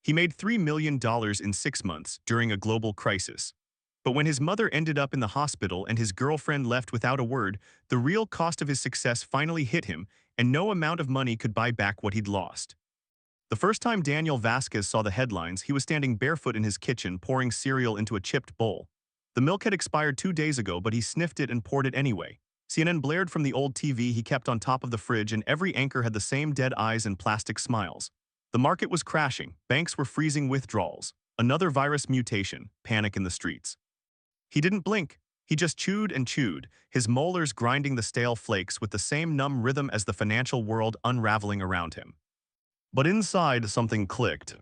He made $3 million in 6 months during a global crisis. But when his mother ended up in the hospital and his girlfriend left without a word, the real cost of his success finally hit him, and no amount of money could buy back what he'd lost. The first time Daniel Vasquez saw the headlines, he was standing barefoot in his kitchen pouring cereal into a chipped bowl. The milk had expired 2 days ago, but he sniffed it and poured it anyway. CNN blared from the old TV he kept on top of the fridge, and every anchor had the same dead eyes and plastic smiles. The market was crashing, banks were freezing withdrawals. Another virus mutation, panic in the streets. He didn't blink. He just chewed and chewed, his molars grinding the stale flakes with the same numb rhythm as the financial world unraveling around him. But inside, something clicked.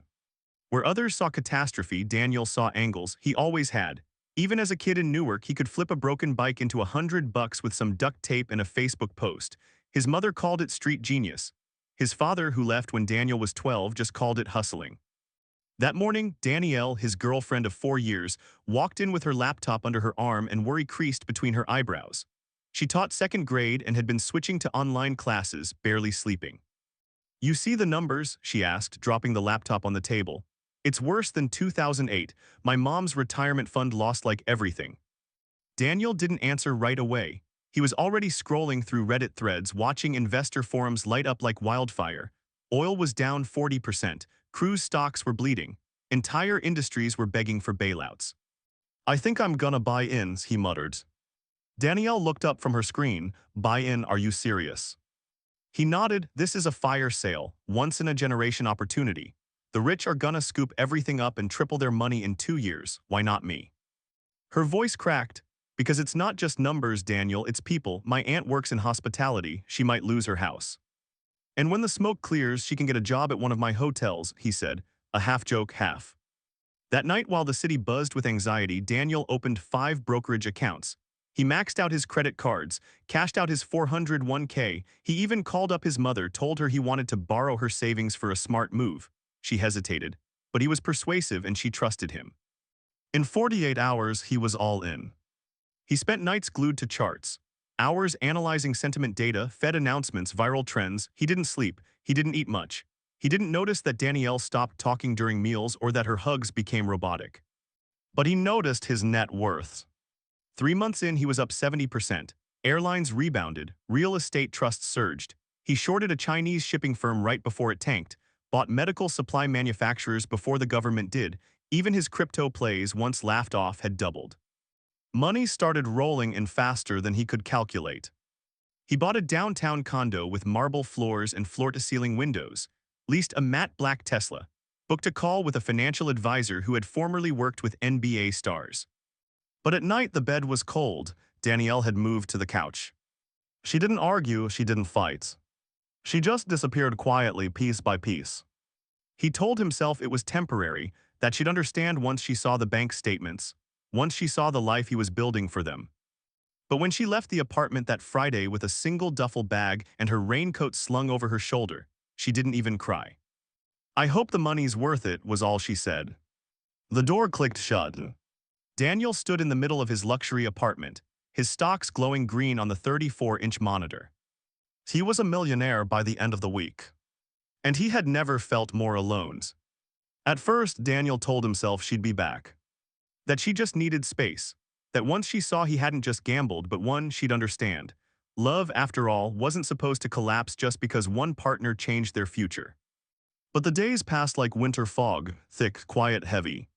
Where others saw catastrophe, Daniel saw angles he always had. Even as a kid in Newark, he could flip a broken bike into $100 with some duct tape and a Facebook post. His mother called it street genius. His father, who left when Daniel was 12, just called it hustling. That morning, Danielle, his girlfriend of 4 years, walked in with her laptop under her arm and worry creased between her eyebrows. She taught second grade and had been switching to online classes, barely sleeping. "You see the numbers?" she asked, dropping the laptop on the table. "It's worse than 2008. My mom's retirement fund lost like everything." Daniel didn't answer right away. He was already scrolling through Reddit threads, watching investor forums light up like wildfire. Oil was down 40%. Cruise stocks were bleeding. Entire industries were begging for bailouts. "I think I'm gonna buy in," he muttered. Danielle looked up from her screen. "Buy in? Are you serious?" He nodded. "This is a fire sale, once-in-a-generation opportunity. The rich are gonna scoop everything up and triple their money in 2 years. Why not me?" Her voice cracked. "Because it's not just numbers, Daniel, it's people. My aunt works in hospitality. She might lose her house. And when the smoke clears, she can get a job at one of my hotels," he said, a half-joke, half. That night, while the city buzzed with anxiety, Daniel opened 5 brokerage accounts. He maxed out his credit cards, cashed out his 401k. He even called up his mother, told her he wanted to borrow her savings for a smart move. She hesitated, but he was persuasive and she trusted him. In 48 hours, he was all in. He spent nights glued to charts, hours analyzing sentiment data, Fed announcements, viral trends. He didn't sleep. He didn't eat much. He didn't notice that Danielle stopped talking during meals or that her hugs became robotic. But he noticed his net worth. 3 months in, he was up 70%. Airlines rebounded. Real estate trusts surged. He shorted a Chinese shipping firm right before it tanked, bought medical supply manufacturers before the government did. Even his crypto plays, once laughed off, had doubled. Money started rolling in faster than he could calculate. He bought a downtown condo with marble floors and floor-to-ceiling windows, leased a matte black Tesla, booked a call with a financial advisor who had formerly worked with NBA stars. But at night, the bed was cold. Danielle had moved to the couch. She didn't argue, she didn't fight. She just disappeared quietly, piece by piece. He told himself it was temporary, that she'd understand once she saw the bank statements, once she saw the life he was building for them. But when she left the apartment that Friday with a single duffel bag and her raincoat slung over her shoulder, she didn't even cry. "I hope the money's worth it," was all she said. The door clicked shut. Daniel stood in the middle of his luxury apartment, his stocks glowing green on the 34-inch monitor. He was a millionaire by the end of the week. And he had never felt more alone. At first, Daniel told himself she'd be back. That she just needed space. That once she saw he hadn't just gambled, but one she'd understand. Love, after all, wasn't supposed to collapse just because one partner changed their future. But the days passed like winter fog, thick, quiet, heavy.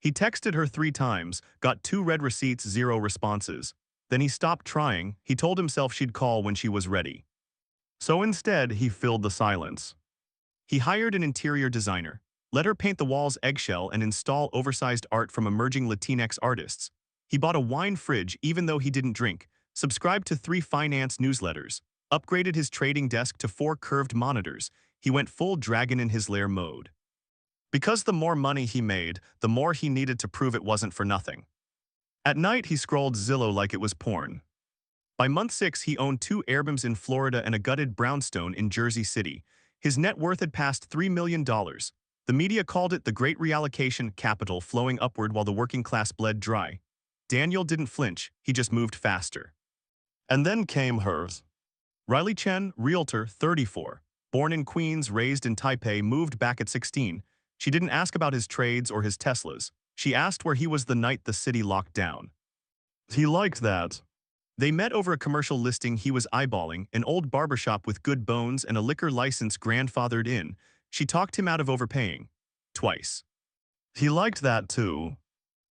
He texted her 3 times, got 2 red receipts, 0 responses. Then he stopped trying. He told himself she'd call when she was ready. So instead, he filled the silence. He hired an interior designer, let her paint the walls eggshell and install oversized art from emerging Latinx artists. He bought a wine fridge even though he didn't drink, subscribed to 3 finance newsletters, upgraded his trading desk to 4 curved monitors. He went full dragon in his lair mode. Because the more money he made, the more he needed to prove it wasn't for nothing. At night, he scrolled Zillow like it was porn. By month 6, he owned 2 Airbnbs in Florida and a gutted brownstone in Jersey City. His net worth had passed $3 million. The media called it the Great Reallocation, capital flowing upward while the working class bled dry. Daniel didn't flinch, he just moved faster. And then came hers. Riley Chen, realtor, 34. Born in Queens, raised in Taipei, moved back at 16. She didn't ask about his trades or his Teslas. She asked where he was the night the city locked down. He liked that. They met over a commercial listing he was eyeballing, an old barbershop with good bones and a liquor license grandfathered in. She talked him out of overpaying. Twice. He liked that too.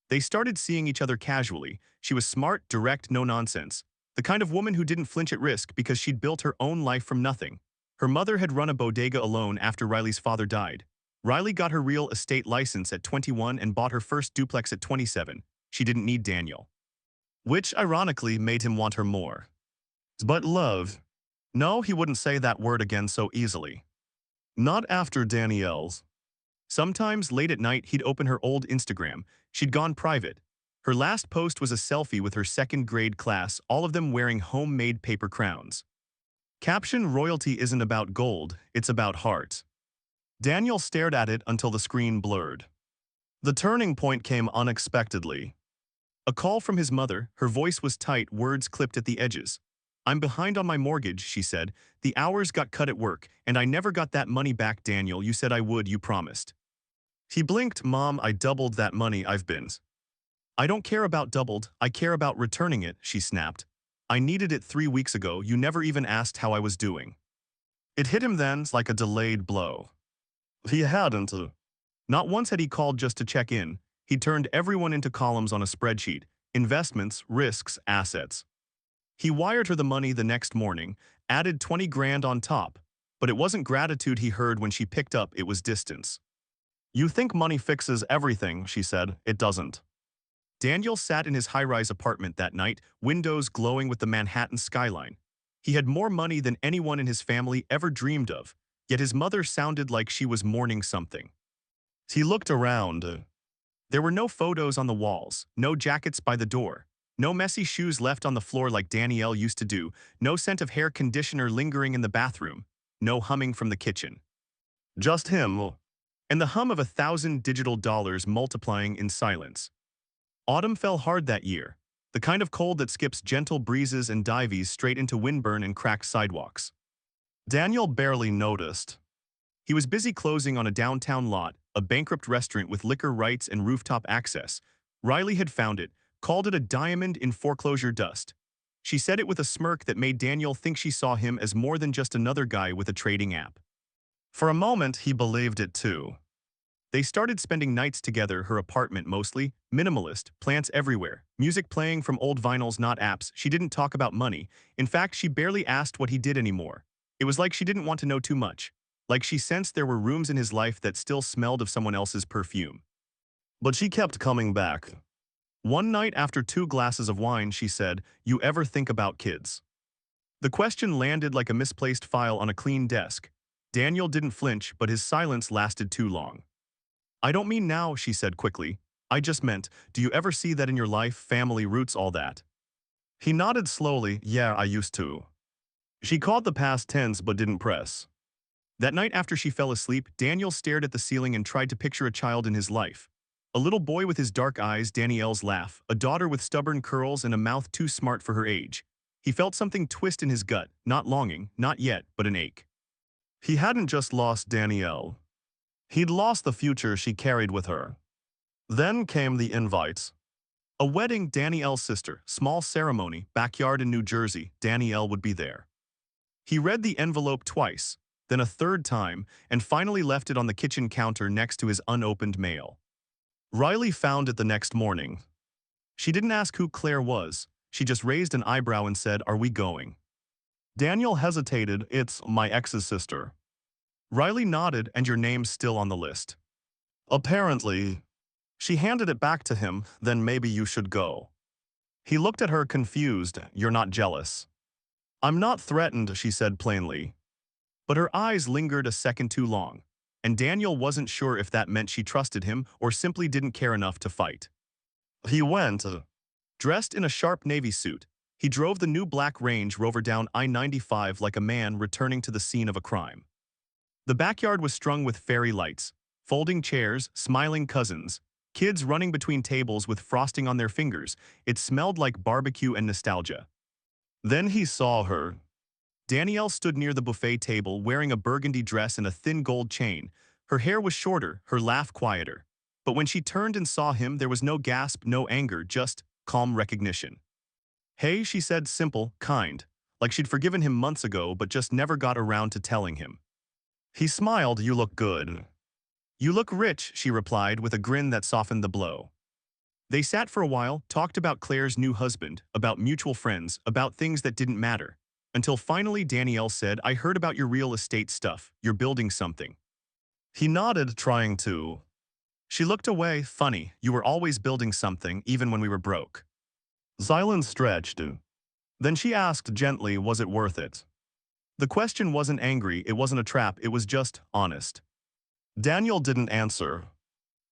They started seeing each other casually. She was smart, direct, no nonsense. The kind of woman who didn't flinch at risk because she'd built her own life from nothing. Her mother had run a bodega alone after Riley's father died. Riley got her real estate license at 21 and bought her first duplex at 27. She didn't need Daniel. Which, ironically, made him want her more. But love. No, he wouldn't say that word again so easily. Not after Danielle's. Sometimes, late at night, he'd open her old Instagram. She'd gone private. Her last post was a selfie with her second-grade class, all of them wearing homemade paper crowns. Caption: royalty isn't about gold, it's about heart. Daniel stared at it until the screen blurred. The turning point came unexpectedly. A call from his mother. Her voice was tight, words clipped at the edges. "I'm behind on my mortgage," she said. "The hours got cut at work, and I never got that money back, Daniel. You said I would, you promised." He blinked. "Mom, I doubled that money. I've been." "I don't care about doubled, I care about returning it," she snapped. "I needed it 3 weeks ago. You never even asked how I was doing." It hit him then like a delayed blow. He hadn't. Not once had he called just to check in. He turned everyone into columns on a spreadsheet: investments, risks, assets. He wired her the money the next morning, added 20 grand on top, but it wasn't gratitude he heard when she picked up, it was distance. "You think money fixes everything," she said. "It doesn't." Daniel sat in his high-rise apartment that night, windows glowing with the Manhattan skyline. He had more money than anyone in his family ever dreamed of, yet his mother sounded like she was mourning something. He looked around. There were no photos on the walls, no jackets by the door, no messy shoes left on the floor like Danielle used to do, no scent of hair conditioner lingering in the bathroom, no humming from the kitchen. Just him, and the hum of 1,000 digital dollars multiplying in silence. Autumn fell hard that year, the kind of cold that skips gentle breezes and dives straight into windburn and cracked sidewalks. Daniel barely noticed. He was busy closing on a downtown lot, a bankrupt restaurant with liquor rights and rooftop access. Riley had found it, called it a diamond in foreclosure dust. She said it with a smirk that made Daniel think she saw him as more than just another guy with a trading app. For a moment, he believed it too. They started spending nights together, her apartment mostly, minimalist, plants everywhere, music playing from old vinyls, not apps. She didn't talk about money. In fact, she barely asked what he did anymore. It was like she didn't want to know too much. Like she sensed there were rooms in his life that still smelled of someone else's perfume. But she kept coming back. One night after 2 glasses of wine, she said, "You ever think about kids?" The question landed like a misplaced file on a clean desk. Daniel didn't flinch, but his silence lasted too long. "I don't mean now," she said quickly. "I just meant, do you ever see that in your life, family, roots, all that?" He nodded slowly. "Yeah, I used to." She caught the past tense but didn't press. That night after she fell asleep, Daniel stared at the ceiling and tried to picture a child in his life. A little boy with his dark eyes, Danielle's laugh, a daughter with stubborn curls and a mouth too smart for her age. He felt something twist in his gut, not longing, not yet, but an ache. He hadn't just lost Danielle. He'd lost the future she carried with her. Then came the invites. A wedding, Danielle's sister, small ceremony, backyard in New Jersey, Danielle would be there. He read the envelope twice, then a third time, and finally left it on the kitchen counter next to his unopened mail. Riley found it the next morning. She didn't ask who Claire was. She just raised an eyebrow and said, "Are we going?" Daniel hesitated. "It's my ex's sister." Riley nodded. "And your name's still on the list?" "Apparently." She handed it back to him. "Then maybe you should go." He looked at her confused. "You're not jealous?" "I'm not threatened," she said plainly. But her eyes lingered a second too long, and Daniel wasn't sure if that meant she trusted him or simply didn't care enough to fight. He went. Dressed in a sharp navy suit, he drove the new black Range Rover down I-95 like a man returning to the scene of a crime. The backyard was strung with fairy lights, folding chairs, smiling cousins, kids running between tables with frosting on their fingers. It smelled like barbecue and nostalgia. Then he saw her. Danielle stood near the buffet table wearing a burgundy dress and a thin gold chain, Her hair was shorter, her laugh quieter. But when she turned and saw him, there was no gasp, no anger, just calm recognition. Hey, she said, simple, kind, like she'd forgiven him months ago but just never got around to telling him. He smiled, you look good. You look rich, she replied with a grin that softened the blow. They sat for a while, talked about Claire's new husband, about mutual friends, about things that didn't matter. Until finally Danielle said, I heard about your real estate stuff, you're building something. He nodded, trying to. She looked away, funny, you were always building something, even when we were broke. Silence stretched. Then she asked gently, was it worth it? The question wasn't angry, it wasn't a trap, it was just honest. Daniel didn't answer.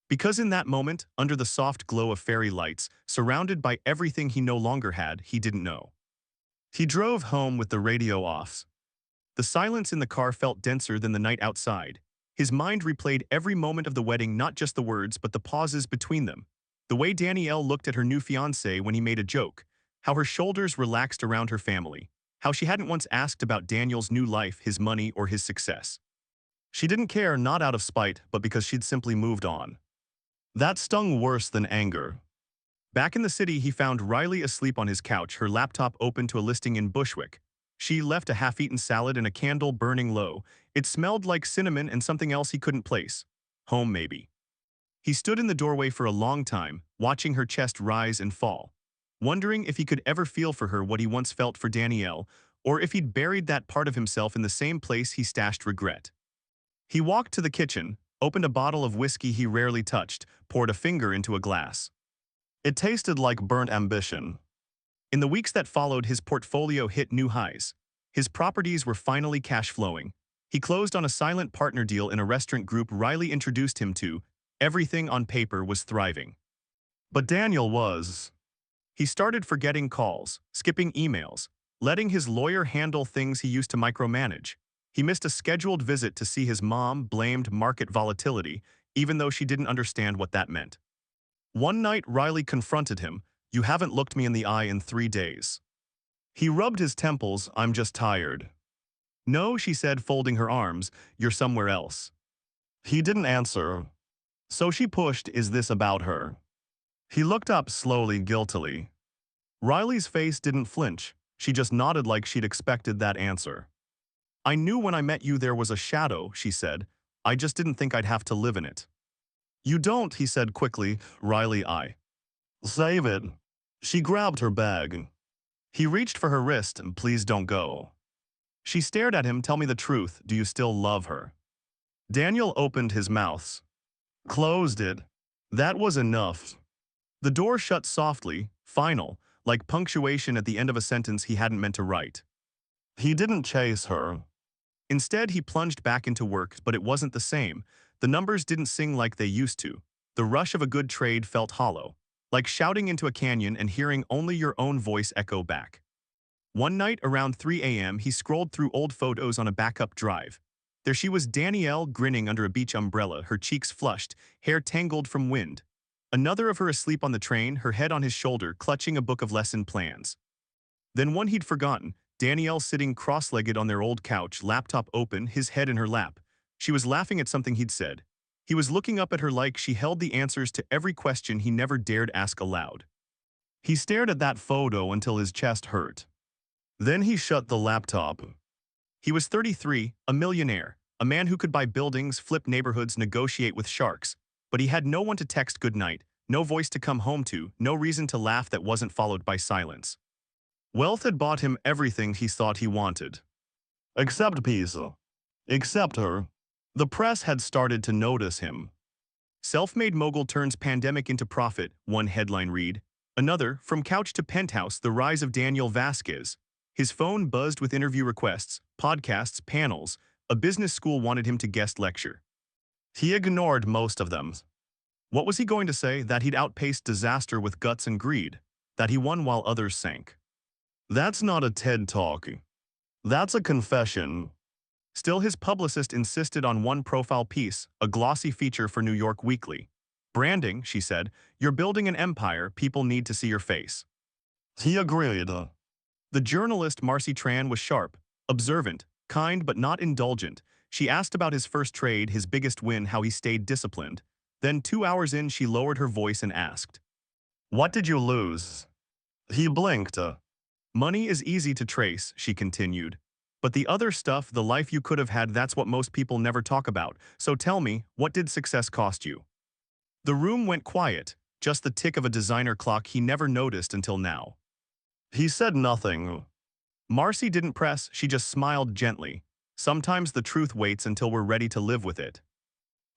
Because in that moment, under the soft glow of fairy lights, surrounded by everything he no longer had, he didn't know. He drove home with the radio off. The silence in the car felt denser than the night outside. His mind replayed every moment of the wedding, not just the words, but the pauses between them. The way Danielle looked at her new fiancé when he made a joke, how her shoulders relaxed around her family, how she hadn't once asked about Daniel's new life, his money, or his success. She didn't care, not out of spite, but because she'd simply moved on. That stung worse than anger. Back in the city, he found Riley asleep on his couch, her laptop open to a listing in Bushwick. She left a half-eaten salad and a candle burning low. It smelled like cinnamon and something else he couldn't place. Home, maybe. He stood in the doorway for a long time, watching her chest rise and fall, wondering if he could ever feel for her what he once felt for Danielle, or if he'd buried that part of himself in the same place he stashed regret. He walked to the kitchen, opened a bottle of whiskey he rarely touched, poured a finger into a glass. It tasted like burnt ambition. In the weeks that followed, his portfolio hit new highs. His properties were finally cash flowing. He closed on a silent partner deal in a restaurant group Riley introduced him to. Everything on paper was thriving. But Daniel was. He started forgetting calls, skipping emails, letting his lawyer handle things he used to micromanage. He missed a scheduled visit to see his mom, blamed market volatility, even though she didn't understand what that meant. One night, Riley confronted him, you haven't looked me in the eye in 3 days. He rubbed his temples, I'm just tired. No, she said, folding her arms, you're somewhere else. He didn't answer. So she pushed, is this about her? He looked up slowly, guiltily. Riley's face didn't flinch. She just nodded like she'd expected that answer. I knew when I met you there was a shadow, she said. I just didn't think I'd have to live in it. You don't, he said quickly. Riley, I. Save it. She grabbed her bag. He reached for her wrist, and please don't go. She stared at him, tell me the truth, do you still love her? Daniel opened his mouth. Closed it. That was enough. The door shut softly, final, like punctuation at the end of a sentence he hadn't meant to write. He didn't chase her. Instead, he plunged back into work, but it wasn't the same. The numbers didn't sing like they used to. The rush of a good trade felt hollow, like shouting into a canyon and hearing only your own voice echo back. One night around 3 a.m., he scrolled through old photos on a backup drive. There she was, Danielle, grinning under a beach umbrella, her cheeks flushed, hair tangled from wind. Another of her asleep on the train, her head on his shoulder, clutching a book of lesson plans. Then one he'd forgotten, Danielle sitting cross-legged on their old couch, laptop open, his head in her lap. She was laughing at something he'd said. He was looking up at her like she held the answers to every question he never dared ask aloud. He stared at that photo until his chest hurt. Then he shut the laptop. He was 33, a millionaire, a man who could buy buildings, flip neighborhoods, negotiate with sharks. But he had no one to text goodnight, no voice to come home to, no reason to laugh that wasn't followed by silence. Wealth had bought him everything he thought he wanted. Except peace. Except her. The press had started to notice him. Self-made mogul turns pandemic into profit, one headline read. Another, from couch to penthouse, the rise of Daniel Vasquez. His phone buzzed with interview requests, podcasts, panels. A business school wanted him to guest lecture. He ignored most of them. What was he going to say? That he'd outpaced disaster with guts and greed? That he won while others sank? That's not a TED Talk. That's a confession. Still, his publicist insisted on one profile piece, a glossy feature for New York Weekly. Branding, she said, you're building an empire, people need to see your face. He agreed. The journalist Marcy Tran was sharp, observant, kind but not indulgent. She asked about his first trade, his biggest win, how he stayed disciplined. Then 2 hours in, she lowered her voice and asked, "What did you lose?" He blinked. "Money is easy to trace," she continued. "But the other stuff, the life you could have had, that's what most people never talk about. So tell me, what did success cost you?" The room went quiet, just the tick of a designer clock he never noticed until now. He said nothing. Marcy didn't press, she just smiled gently. Sometimes the truth waits until we're ready to live with it.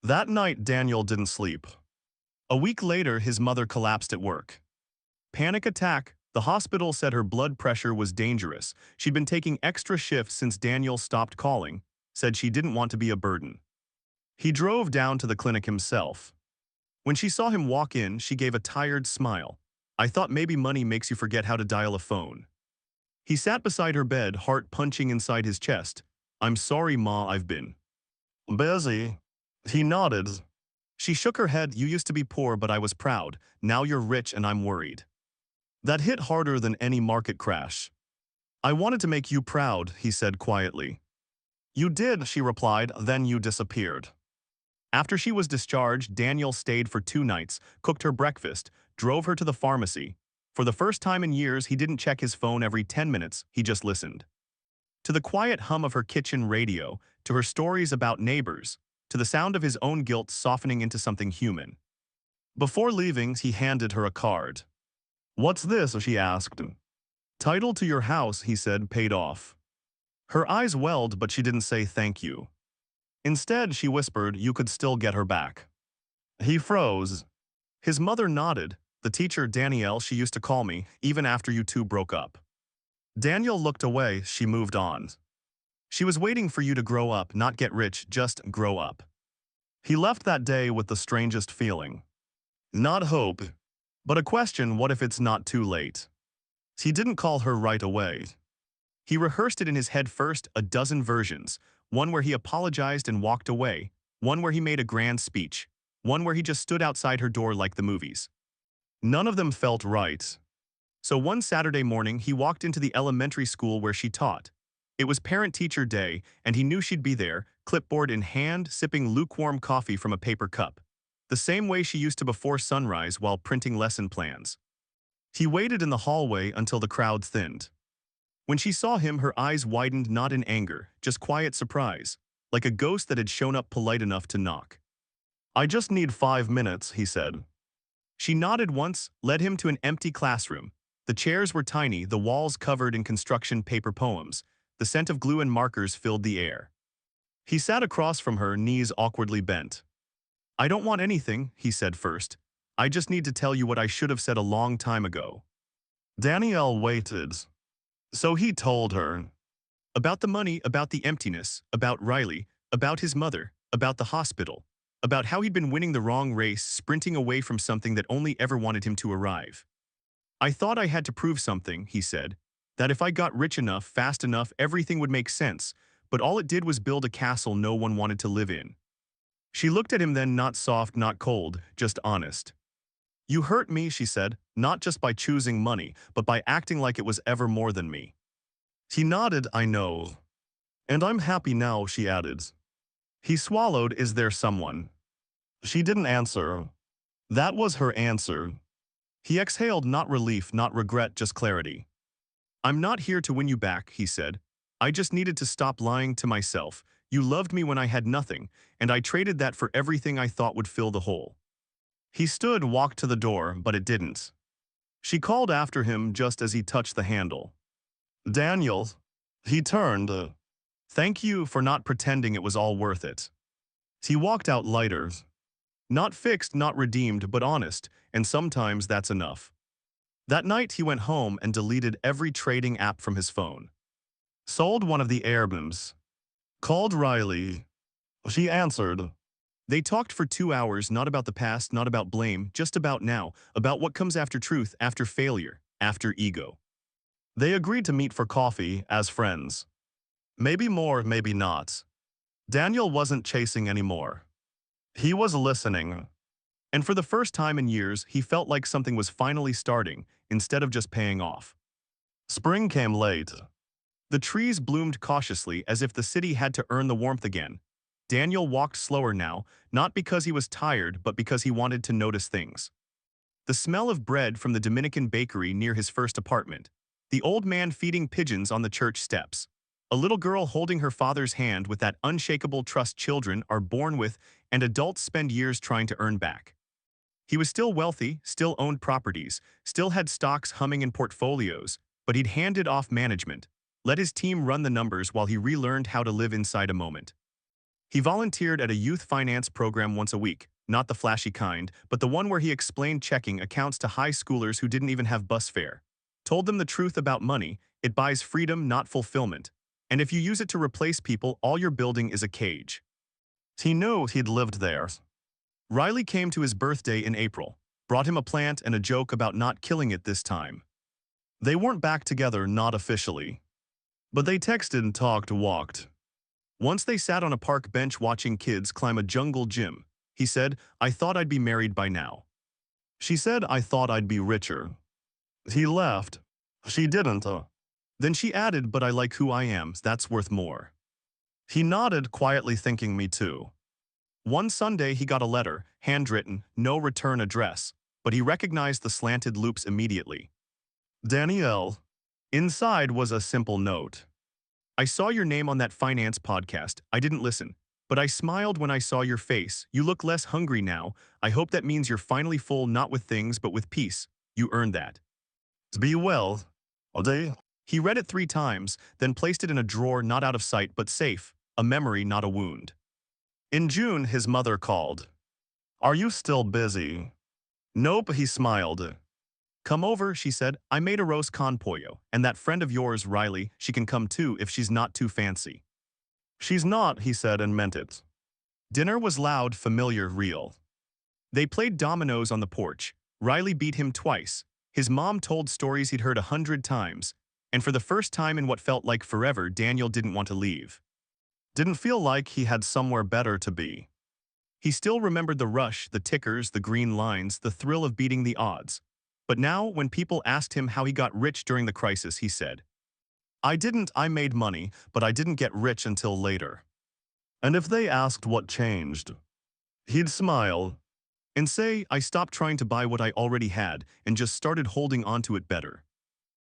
That night, Daniel didn't sleep. A week later, his mother collapsed at work. Panic attack. The hospital said her blood pressure was dangerous. She'd been taking extra shifts since Daniel stopped calling, said she didn't want to be a burden. He drove down to the clinic himself. When she saw him walk in, she gave a tired smile. "I thought maybe money makes you forget how to dial a phone." He sat beside her bed, heart punching inside his chest. "I'm sorry, Ma, I've been busy." He nodded. She shook her head. "You used to be poor, but I was proud. Now you're rich and I'm worried." That hit harder than any market crash. "I wanted to make you proud," he said quietly. "You did," she replied, "then you disappeared." After she was discharged, Daniel stayed for 2 nights, cooked her breakfast, drove her to the pharmacy. For the first time in years, he didn't check his phone every 10 minutes, he just listened. To the quiet hum of her kitchen radio, to her stories about neighbors, to the sound of his own guilt softening into something human. Before leaving, he handed her a card. "What's this?" she asked. "Title to your house," he said, "paid off." Her eyes welled, but she didn't say thank you. Instead, she whispered, "You could still get her back." He froze. His mother nodded. "The teacher, Danielle, she used to call me, even after you two broke up." Daniel looked away. She moved on. "She was waiting for you to grow up, not get rich, just grow up." He left that day with the strangest feeling. Not hope, but a question: what if it's not too late? He didn't call her right away. He rehearsed it in his head first, a dozen versions. One where he apologized and walked away. One where he made a grand speech. One where he just stood outside her door like the movies. None of them felt right. So one Saturday morning, he walked into the elementary school where she taught. It was parent-teacher day, and he knew she'd be there, clipboard in hand, sipping lukewarm coffee from a paper cup. The same way she used to before sunrise while printing lesson plans. He waited in the hallway until the crowd thinned. When she saw him, her eyes widened, not in anger, just quiet surprise, like a ghost that had shown up polite enough to knock. "I just need 5 minutes," he said. She nodded once, led him to an empty classroom. The chairs were tiny, the walls covered in construction paper poems. The scent of glue and markers filled the air. He sat across from her, knees awkwardly bent. "I don't want anything," he said first. "I just need to tell you what I should have said a long time ago." Danielle waited. So he told her. About the money, about the emptiness, about Riley, about his mother, about the hospital, about how he'd been winning the wrong race, sprinting away from something that only ever wanted him to arrive. "I thought I had to prove something," he said, "that if I got rich enough, fast enough, everything would make sense, but all it did was build a castle no one wanted to live in." She looked at him then, not soft, not cold, just honest. "You hurt me," she said, "not just by choosing money, but by acting like it was ever more than me." He nodded. "I know. And I'm happy now," she added. He swallowed. "Is there someone?" She didn't answer. That was her answer. He exhaled, not relief, not regret, just clarity. "I'm not here to win you back," he said. "I just needed to stop lying to myself. You loved me when I had nothing, and I traded that for everything I thought would fill the hole." He stood, walked to the door, but it didn't. She called after him just as he touched the handle. "Daniel." He turned. "Thank you for not pretending it was all worth it." He walked out lighter. Not fixed, not redeemed, but honest, and sometimes that's enough. That night he went home and deleted every trading app from his phone. Sold one of the albums. Called Riley. She answered. They talked for 2 hours, not about the past, not about blame, just about now, about what comes after truth, after failure, after ego. They agreed to meet for coffee, as friends. Maybe more, maybe not. Daniel wasn't chasing anymore. He was listening. And for the first time in years, he felt like something was finally starting, instead of just paying off. Spring came late. The trees bloomed cautiously, as if the city had to earn the warmth again. Daniel walked slower now, not because he was tired, but because he wanted to notice things. The smell of bread from the Dominican bakery near his first apartment. The old man feeding pigeons on the church steps. A little girl holding her father's hand with that unshakable trust children are born with and adults spend years trying to earn back. He was still wealthy, still owned properties, still had stocks humming in portfolios, but he'd handed off management, let his team run the numbers while he relearned how to live inside a moment. He volunteered at a youth finance program once a week, not the flashy kind, but the one where he explained checking accounts to high schoolers who didn't even have bus fare. Told them the truth about money, it buys freedom, not fulfillment. And if you use it to replace people, all you're building is a cage. He knew he'd lived there. Riley came to his birthday in April, brought him a plant and a joke about not killing it this time. They weren't back together, not officially. But they texted and talked, walked. Once they sat on a park bench watching kids climb a jungle gym. He said, "I thought I'd be married by now." She said, "I thought I'd be richer." He laughed. She didn't. Then she added, "But I like who I am, that's worth more." He nodded, quietly thinking, "Me too." One Sunday he got a letter, handwritten, no return address, but he recognized the slanted loops immediately. Danielle. Inside was a simple note. "I saw your name on that finance podcast. I didn't listen, but I smiled when I saw your face. You look less hungry now. I hope that means you're finally full, not with things, but with peace. You earned that. Be well. Ode." He read it 3 times, then placed it in a drawer not out of sight but safe, a memory, not a wound. In June, his mother called. "Are you still busy?" "Nope," he smiled. "Come over," she said. "I made a roast con pollo, and that friend of yours, Riley, she can come too if she's not too fancy." "She's not," he said and meant it. Dinner was loud, familiar, real. They played dominoes on the porch. Riley beat him twice. His mom told stories he'd heard 100 times, and for the first time in what felt like forever, Daniel didn't want to leave. Didn't feel like he had somewhere better to be. He still remembered the rush, the tickers, the green lines, the thrill of beating the odds. But now, when people asked him how he got rich during the crisis, he said, I made money, but I didn't get rich until later." And if they asked what changed, he'd smile and say, "I stopped trying to buy what I already had and just started holding on to it better."